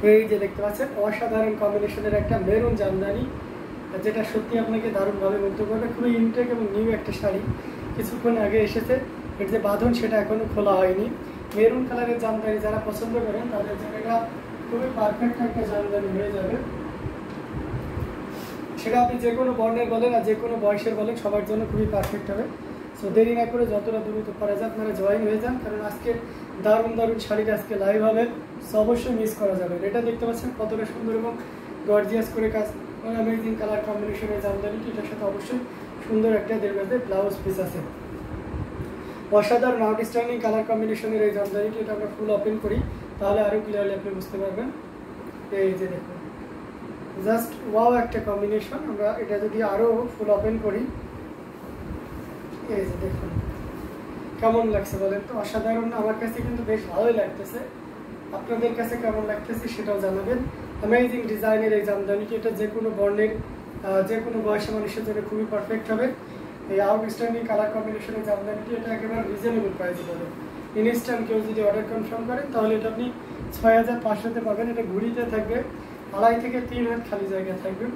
এই যে দেখতে পাচ্ছেন অসাধারণ কম্বিনেশনের একটা মেরুন জামদানি, যেটা সত্যি আপনাকে দারুণভাবে মুগ্ধ করবে। খুবই ইনটেক এবং নিউ একটা শাড়ি, কিছুক্ষণ আগে এসেছে। এর যে বাঁধন সেটা এখনও খোলা হয়নি। মেরুন কালারের জামদানি যারা পছন্দ করেন তাদের জন্য এটা খুবই পারফেক্ট একটা জামদানি হয়ে যাবে। সেটা আপনি যে কোনো বর্ণের বলেন আর যে কোনো বয়সের বলেন, সবার জন্য খুবই পারফেক্ট হবে। সো দেরি না করে যতটা দ্রুত করা যায় আপনারা জয়েন হয়ে যান, কারণ আজকে দারুণ দারুণ শাড়িটা আজকে লাইভ হবে, সো অবশ্যই মিস করা যাবে। এটা দেখতে পাচ্ছেন কতটা সুন্দর এবং গর্জিয়াস করে কাজ, অ্যামেজিং কালার কম্বিনেশনের জামদানিটি। এটার সাথে অবশ্যই সুন্দর একটা দেড় ব্লাউজ পিস আছে। অসাধারণ আউটস্ট্যান্ডিং কালার কম্বিনেশনের এই জামদানিটি, এটা আমরা ফুল ওপেন করি তাহলে আরও ক্লিয়ারলি আপনি বুঝতে পারবেন। এই যে দেখুন, জাস্ট ওয়াও একটা কম্বিনেশন। আমরা এটা যদি আরও ফুল ওপেন করি, এই যে দেখুন কেমন লাগছে বলেন তো। অসাধারণ, আমার কাছে কিন্তু বেশ ভালোই লাগতেছে। আপনাদের কাছে কেমন লাগতেছে সেটাও জানাবেন। অ্যামেজিং ডিজাইনের এই জামদানিটি, এটা যে কোনো বর্ণের যে কোনো বয়সী মানুষের জন্য খুবই পারফেক্ট হবে। এই আউটস্ট্যান্ডিং কালার কম্বিনেশনের জামদানিটি, এটা একেবারে রিজনেবল প্রাইসে পাবেন। ইনস্ট্যান্ট কেউ যদি অর্ডার কনফার্ম করেন তাহলে এটা আপনি 6500-তে পাবেন। এটা ঘুরিতে থাকবে, 2.5 থেকে 3 হাত খালি জায়গা থাকবে।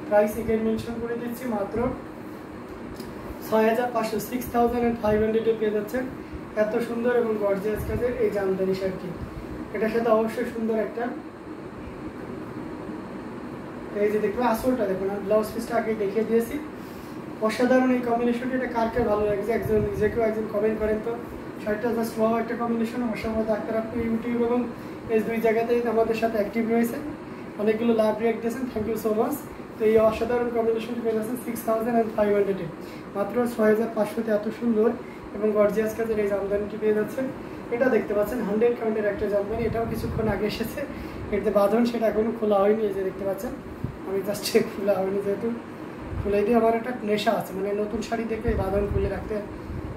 প্রাইস এখানে মেনশন করে দিচ্ছি, মাত্র 6500, 6500 পেয়ে যাচ্ছেন এত সুন্দর এবং গর্জিয়াস কাজের এই জামদানি শাড়িটি। এটার সাথে অবশ্যই সুন্দর একটা, এই যে দেখবেন আসলটা দেখুন, আমি ব্লাউজ পিসটা আগে দেখিয়ে দিয়েছি। অসাধারণ এই কম্বিনেশনটি, এটা কার কার ভালো লাগছে একজন যে কেউ একজন কমেন্ট করেন তো। শাড়িটা জাস্ট ওয়াও একটা কম্বিনেশন। অসম্ভব ডাক্তার, আপনি ইউটিউব এবং এই দুই জায়গাতেই আমাদের সাথে অ্যাক্টিভ রয়েছে, অনেকগুলো লাভ রিয়াক্ট দিয়েছেন, থ্যাংক ইউ সো মাচ। তো এই অসাধারণ কম্বিনেশনটি পেয়ে যাচ্ছেন 6500-এ, মাত্র 6500-তে এত সুন্দর এবং গর্জিয়াস কাজের এই জামদানিটি পেয়ে যাচ্ছেন। এটা দেখতে পাচ্ছেন 100 কাউন্টের একটা জামদানি, এটাও কিছুক্ষণ আগে এসেছে। এর যে বাঁধন সেটা এখনও খোলা হয়নি, এই যে দেখতে পাচ্ছেন। আমি জাস্ট খোলা হয়নি, যেহেতু খুলে দিয়ে আমার একটা নেশা আছে, মানে নতুন শাড়ি দেখে বাঁধন খুলে রাখতে,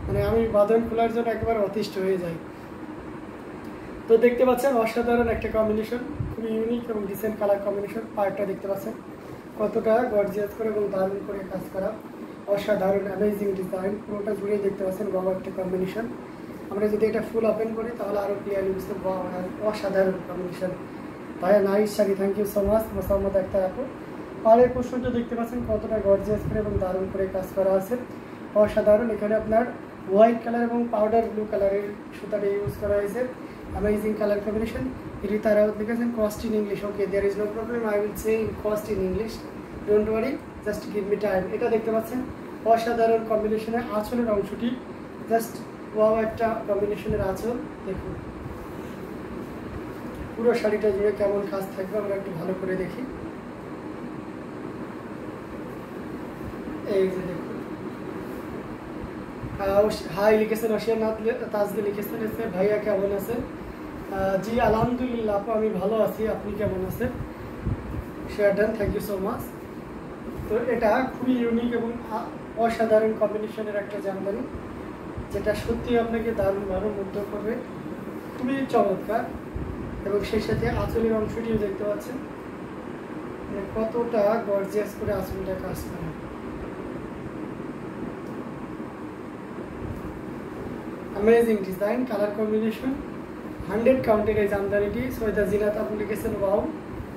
মানে আমি বাঁধন খোলার জন্য একেবারে অতিষ্ঠ হয়ে যাই। তো দেখতে পাচ্ছেন অসাধারণ একটা কম্বিনেশন, খুবই ইউনিক এবং ডিসেন্ট কালার কম্বিনেশন। পার্টটা দেখতে পাচ্ছেন কতটা গর্জিয়াস করে এবং দারুণ করে কাজ করা, অসাধারণ অ্যামেজিং ডিজাইন, পুরোটা জুড়েই দেখতে পাচ্ছেন বাবা একটা কম্বিনেশন। আমরা যদি এটা ফুল ওপেন করি তাহলে আরও ক্লিয়ারলি বুঝতে পারবো। অসাধারণ কম্বিনেশন, ভাইয়া nice sari, thank you so much Mosammat একটা আপু। পাড়ের পোর্শনটা দেখতে পাচ্ছেন কতটা গর্জিয়াস করে এবং দারুণ করে কাজ করা আছে, অসাধারণ। এখানে আপনার হোয়াইট কালার এবং পাউডার ব্লু কালারের সুতাটা ইউজ করা হয়েছে, amazing colour combination. Rita Raut লিখেছেন cost in English, okay there is no problem, I will say in cost in English, don't worry, just give me time. এটা দেখতে পাচ্ছেন অসাধারণ কম্বিনেশনের আঁচলের অংশটি, জাস্ট ওয়াও একটা কম্বিনেশনের আঁচল। দেখুন পুরো শাড়িটা জুড়ে কেমন কাজ থাকবে আমরা একটু ভালো করে দেখি। এই যে দেখুন, হাই লিখেছেন অশিয়ানাথ তাজকে লিখেছেন, এসে ভাইয়া কেমন আছেন? জি আলহামদুলিল্লাহ আপু, আমি ভালো আছি, আপনি কেমন আছেন? Share done, thank you so much. তো এটা খুবই ইউনিক এবং অসাধারণ কম্বিনেশনের একটা জামদানি, যেটা সত্যি আপনাকে দারুণভাবে মুগ্ধ করবে, খুবই চমৎকার। এবং সেই সাথে আঁচলের অংশটিও দেখতে পাচ্ছেন মানে কতটা গর্জিয়াস করে আঁচলটা কাজ করে। অ্যামেজিং ডিজাইন, কালার কম্বিনেশন, 100 কাউন্টের এই জামদানিটি। সৈয়দা জিনাত আপু লিখেছেন ওয়াও,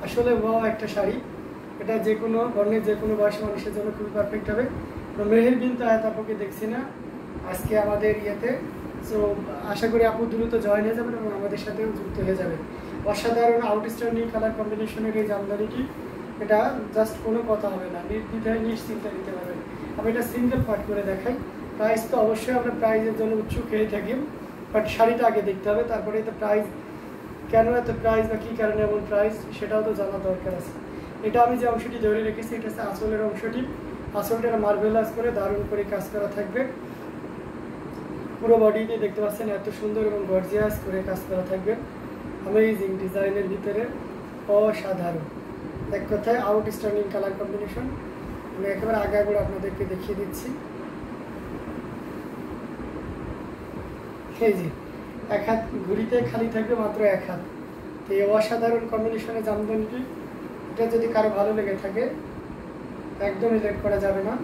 আসলে ওয়াও একটা শাড়ি, এটা যে কোনো বর্ণের যে কোনো বয়সী মানুষের জন্য খুবই পারফেক্ট হবে। মেহের বিনতে আয়াত আপুকে দেখছি না আজকে আমাদের ইয়েতে, সো আশা করি আপু দ্রুত জয়েন হয়ে যাবেন এবং আমাদের সাথেও যুক্ত হয়ে যাবেন। অসাধারণ আউটস্ট্যান্ডিং কালার কম্বিনেশনের এই জামদানিটি, এটা জাস্ট কোনো কথা হবে না, নির্দ্বিধায় নিশ্চিন্তে নিতে পারবেন। আমি এটা সিঙ্গেল পার্ট করে দেখাই। প্রাইস তো অবশ্যই আমরা প্রাইজের জন্য উৎসুক হয়ে থাকি, বাট শাড়িটা আগে দেখতে হবে, তারপরে তো প্রাইস কেন এত প্রাইস বা কী কারণে এমন প্রাইস সেটাও তো জানা দরকার আছে। এটা আমি যে অংশটি ধরে রেখেছি এটা হচ্ছে আঁচলের অংশটি, আঁচলটা মার্বেলাস করে দারুণ করে কাজ করা থাকবে। পুরো বডিতে দেখতে পাচ্ছেন এত সুন্দর এবং গর্জিয়াস করে কাজ করা থাকবে, অ্যামেজিং ডিজাইনের ভিতরে, অসাধারণ এক কথায় আউটস্ট্যান্ডিং কালার কম্বিনেশন। আমি একেবারে আগে আগে আপনাদেরকে দেখিয়ে দিচ্ছি। এই যে এক হাত ঘুরিতে খালি থাকবে, মাত্র এক হাত। তো এই অসাধারণ কম্বিনেশনের জামদানিটি, এটা যদি কারো ভালো লেগে থাকে একদমই লেট করা যাবে না,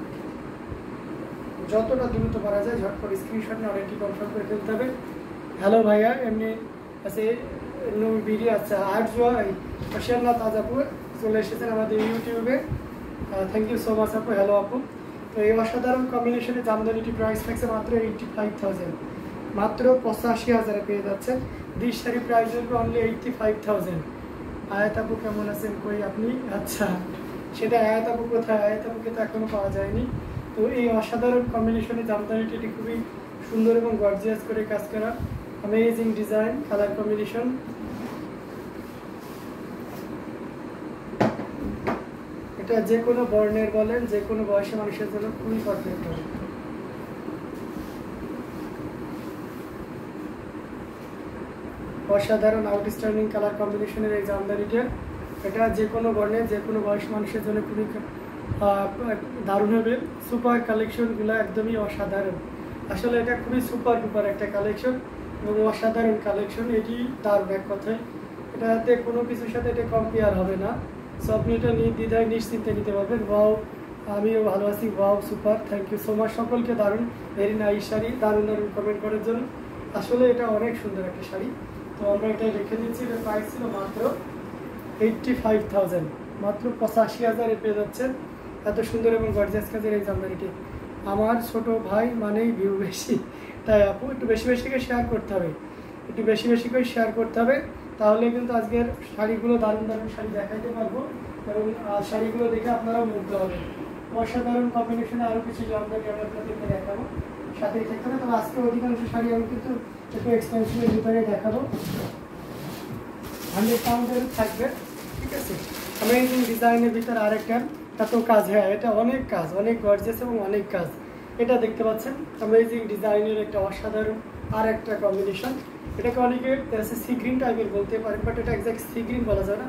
যতটা দ্রুত করা যায় ঝটপট স্ক্রিনশট নিয়ে অর্ডারটি কনফার্ম করে ফেলতে হবে। হ্যালো ভাইয়া, এমনি আছে নো ভিডিও, আচ্ছা আর হোসেননাথ আপু চলে এসেছেন আমাদের ইউটিউবে। থ্যাংক ইউ সো মাচ আপু। হ্যালো আপু। তো এই অসাধারণ কম্বিনেশনে জামদানিটি প্রাইস থাকছে মাত্র 85,000, মাত্র 85,000 পেয়ে যাচ্ছেন। দিস শাড়ি প্রাইস হবে অনলি 85,000। আয়াত আপু কেমন আছেন? কই আপনি? আচ্ছা, সেটা আয়াত আপু কোথায়? আয়াত আপুকে তো এখনও পাওয়া যায়নি। তো এই অসাধারণ কম্বিনেশনে জামদানিটি খুবই সুন্দর এবং গর্জিয়াস করে কাজ করা, অ্যামেজিং ডিজাইন, কালার কম্বিনেশন। এটা যে কোনো বর্ণের বলেন, যে কোনো বয়সী মানুষের জন্য খুবই পারফেক্ট হবে। অসাধারণ আউটস্ট্যান্ডিং কালার কম্বিনেশনের এই জামদানিটা, এটা যে কোনো বর্ণের যে কোনো বয়সী মানুষের জন্য খুবই দারুণ হবে। সুপার কালেকশনগুলো একদমই অসাধারণ। আসলে এটা খুবই সুপার ডুপার একটা কালেকশন এবং অসাধারণ কালেকশন। এটি দারুণ এক কথায়, এটাতে কোনো কিছুর সাথে এটা কম্পেয়ার হবে না। সো আপনি এটা নির্দ্বিধায় নিশ্চিন্তে নিতে পারবেন। ওয়াও, আমিও ভালো আছি। Wow, super, thank you so much সকলকে। দারুণ, ভেরি নাইস শাড়ি, দারুণ দারুণ কমেন্ট করার জন্য। আসলে এটা অনেক সুন্দর একটা শাড়ি। তো আমরা এটা রেখে দিচ্ছি। এটা প্রাইস ছিল মাত্র 85,000, মাত্র 85,000 পেয়ে যাচ্ছেন এত সুন্দর এবং গর্জিয়াস কাজের এই জামদানিটি। আমার ছোট ভাই মানেই ভিউ বেশি, তাই আপু একটু বেশি বেশি করে শেয়ার করতে হবে, একটু বেশি বেশি করে শেয়ার করতে হবে। তাহলে কিন্তু আজকের শাড়িগুলো দারুণ দারুণ শাড়ি দেখাইতে পারবো এবং শাড়িগুলো দেখে আপনারাও মুগ্ধ হবেন। অসাধারণ কম্বিনেশনে আরও কিছু জামদানি আমি আপনাদেরকে দেখাবো, সাথেই থাকতে হবে। তবে আজকে অধিকাংশ শাড়ি আমি কিন্তু একটু এক্সপেন্সিভের ভিতরে দেখাবো, 100 পাউন্ডের থাকবে, ঠিক আছে। অ্যামেজিং ডিজাইনের ভিতরে আরেকটা এত কাজ, হ্যাঁ এটা অনেক কাজ, অনেক গর্জিয়াস এবং অনেক কাজ। এটা দেখতে পাচ্ছেন অ্যামেজিং ডিজাইনের একটা অসাধারণ আর একটা কম্বিনেশন। এটাকে অনেকে সি গ্রিন টাইপের বলতে পারেন, বাট এটা এক্সাক্ট সি গ্রিন বলা যায় না,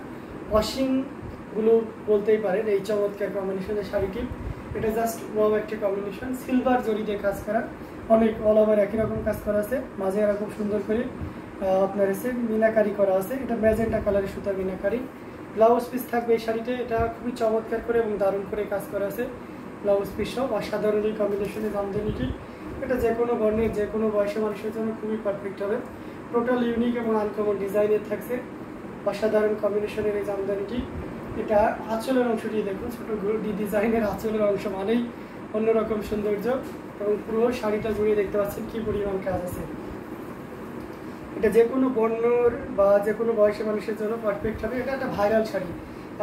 ওয়াশিংগুলো বলতেই পারেন এই চমৎকার কম্বিনেশনের শাড়িটি। এটা জাস্ট ওয়াও একটা কম্বিনেশন, সিলভার জরি দিয়ে কাজ করা, অনেক অল ওভার একই রকম কাজ করা আছে, মাঝে এরকম সুন্দর করে আপনার এসে মিনাকারি করা আছে। এটা ম্যাজেন্টা কালারের সুতার মিনাকারি। ব্লাউজ পিস থাকবে এই শাড়িতে, এটা খুবই চমৎকার করে এবং দারুণ করে কাজ করা আছে। ব্লাউজ পিস সব অসাধারণ এই কম্বিনেশনের জামদানিটি। এটা যে কোনো বর্ণের যে কোনো বয়সী মানুষের জন্য খুবই পারফেক্ট হবে। টোটাল ইউনিক এবং আনকমন ডিজাইনের থাকছে অসাধারণ কম্বিনেশনের এই জামদানিটি। এটা আঁচলের অংশটি দেখুন, ছোটো ডিজাইনের আঁচলের অংশ মানেই অন্যরকম সৌন্দর্য এবং পুরো শাড়িটা জুড়ে দেখতে পাচ্ছেন কী পরিমাণ কাজ আছে। এটা যে কোনো বর্ণর বা যে কোনো বয়সী মানুষের জন্য পারফেক্ট হবে। এটা একটা ভাইরাল শাড়ি,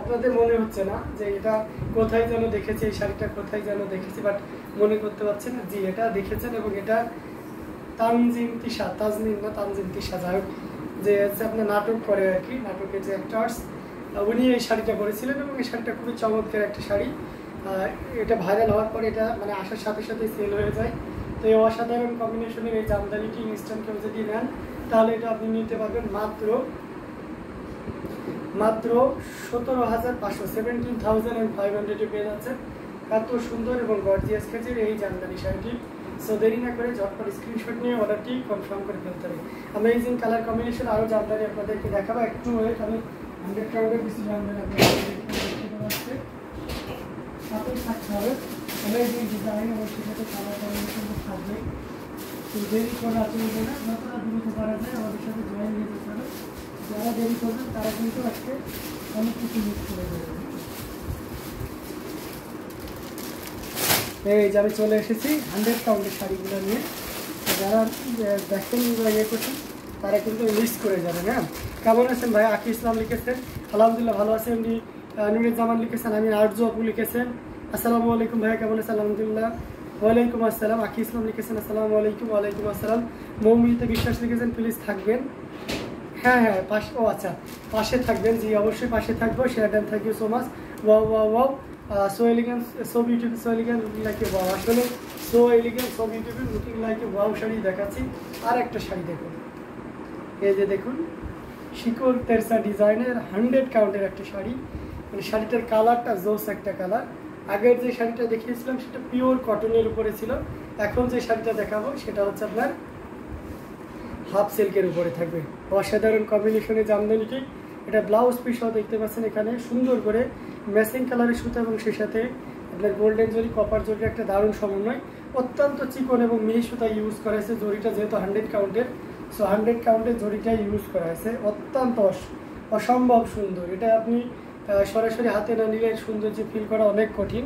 আপনাদের মনে হচ্ছে না যে এটা কোথায় যেন দেখেছি, এই শাড়িটা কোথায় যেন দেখেছি, বাট মনে করতে পারছেন জি এটা দেখেছেন। এবং এটা তানজিম তিশা, তাজনিম না তানজিম তিশা, যাই হোক, যে আপনার নাটক করে আর কি, নাটকের যে অ্যাক্টার্স, উনি এই শাড়িটা করেছিলেন এবং এই শাড়িটা খুবই চমৎকার একটা শাড়ি। এটা ভাইরাল হওয়ার পরে এটা মানে আসার সাথে সাথে সেল হয়ে যায়। তো এই অসাধারণ কম্বিনেশনের এই জামদানিটি ইনস্ট্যান্ট কেউ যদি নেন তাহলে এটা আপনি নিতে পারবেন মাত্র 17,500, 17,500 পেয়ে যাচ্ছেন এত সুন্দর এবং গর্জিয়াস কাজের এই জামদানি শাড়িটি। সো দেরি না করে ঝটপট স্ক্রিনশট নিয়ে অর্ডারটি কনফার্ম করে ফেলতে হবে। অ্যামেজিং কালার কম্বিনেশন আরও জামদানি আপনাদেরকে দেখাবো, একটু ওয়েট, আমি 100 পাউন্ডের কিছু জামদানি আপনাদের দেখতে পাচ্ছি, সাথেই থাকতে হবে। অ্যামেজিং ডিজাইন এবং সেটাতে কালার কম্বিনেশন থাকবে। তো দেরি করে চলবে না, যতটা দ্রুত করা যায় আমাদের সাথে জয়েন হয়ে যেতে হবে। যারা দেরি করবেন তারা কিন্তু আজকে অনেক কিছু মিস করে দেবে। এই যে আমি চলে এসেছি 100 পাউন্ডের শাড়িগুলো নিয়ে। যারা দেখেন বা ইয়ে করছেন তারা কিন্তু লিস্ট করে যাবেন। হ্যাঁ, কেমন আছেন ভাই? আকি ইসলাম লিখেছেন, আলহামদুলিল্লাহ ভালো আছেন। এমনি নুরুজ্জামান লিখেছেন, আমি আরজু আপু লিখেছেন, আসসালামু আলাইকুম ভাইয়া কেমন আছেন? আলহামদুলিল্লাহ। ওয়ালাইকুম আসসালাম। আকি ইসলাম লিখেছেন, আসসালামু আলাইকুম। ওয়ালাইকুম আসসালাম। মৌমিতে বিশ্বাস লিখেছেন, প্লিজ থাকবেন। হ্যাঁ হ্যাঁ পাশে, ও আচ্ছা পাশে থাকবেন, জি অবশ্যই পাশে থাকবো। শেয়ার দেন, thank you so much. Wow wow wow, so elegance, so beautiful, so elegant, looking like a wow. আসলে so elegant, so beautiful, looking like a wow sari দেখাচ্ছি। আর একটা শাড়ি দেখুন, এই যে দেখুন শিকল তেরসা ডিজাইনের 100 কাউন্টের একটা শাড়ি। মানে শাড়িটার কালারটা জোস একটা কালার। আগের যে শাড়িটা দেখিয়েছিলাম সেটা পিওর কটনের উপরে ছিল, এখন যে শাড়িটা দেখাবো সেটা হচ্ছে আপনার হাফ সিল্কের উপরে থাকবে। অসাধারণ কম্বিনেশনে জামদানিটি। এটা ব্লাউজ পিসও দেখতে পাচ্ছেন এখানে সুন্দর করে ম্যাচিং কালারের সুতা এবং সেই সাথে আপনার গোল্ডেন জরি, কপার জরির একটা দারুণ সমন্বয়। অত্যন্ত চিকন এবং মিহি সুতা ইউজ করা হয়েছে। জরিটা যেহেতু 100 কাউন্টের, সো 100 কাউন্টের জরিটা ইউজ করা হয়েছে। অত্যন্ত অসম্ভব সুন্দর। এটা আপনি সরাসরি হাতে না নিলে সৌন্দর্য ফিল করা অনেক কঠিন।